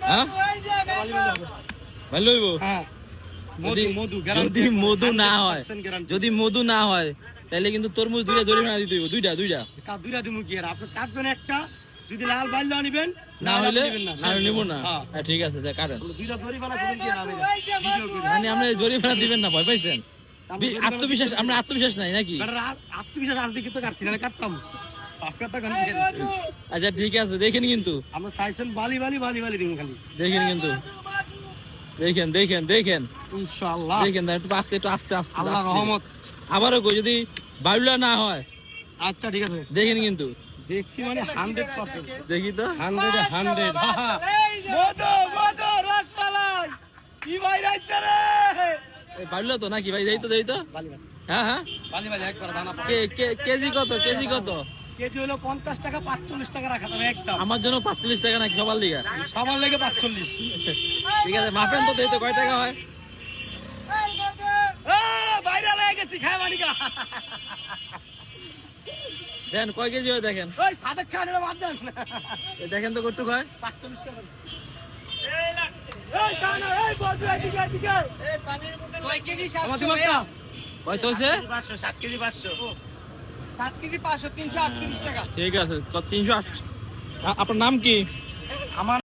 হ্যাঁ ভালো হইব। যদি মধু না হয়, যদি মধু না হয় তাহলে কিন্তু তরমুজ দুইটা জরিমানা দিতে হইব, দুইটা দিমু কি আর আপনি কাটবেন একটা, যদি লাল বাইল নিবেন না হলে নিব না। হ্যাঁ ঠিক আছে, কাটেন। দুইটা জরিমানা করুন কি না মানে আপনি জরিমানা দিবেন না, ভয় পাইছেন? আত্মবিশ্বাস, আমরা আত্মবিশ্বাস নাই নাকি? আত্মবিশ্বাস আজ দেখি তো কাটছি না, কাটতাম। আচ্ছা ঠিক আছে, দেখেন কিন্তু আমরা চাইছেন বালি দিন খালি দেখেন কিন্তু দেখেন ইনশাআল্লাহ। দেখেন একটু আস্তে আল্লাহর রহমত। আবারও কই, যদি বাউলা না হয়। আচ্ছা ঠিক আছে, দেখেন কিন্তু দেখছি মানে 100%। দেখি তো 100 মধু রসমালাই কি ভাই রাইছে রে, বাউলা তো নাকি ভাই? যাই তো বালি হ্যাঁ একবার দানা কেজি কত? কেজি হলো 50 টাকা, 45 টাকা রাখা যাবে একদম। আমার জন্য 45 টাকা নাকি সবার লিগা? সবার লেগে 45। ঠিক আছে, মাপেন তো, দেই তো কয় টাকা হয়। বাইরে লেগে গেছি খায় মানিকা। দেন কয় কেজি হয় দেখেন। ওই সাদেক খানের বাদ দাস না, দেখেন তো কত হয়। 45 টাকা। এই কানা, এই বদু এদিকে এই পানির মধ্যে 6 কেজি 700 কত হইছে? 500, 7 কেজি 500, 7 কেজি 500, 338 টাকা। ঠিক আছে, 308। আপনার নাম কি? আমার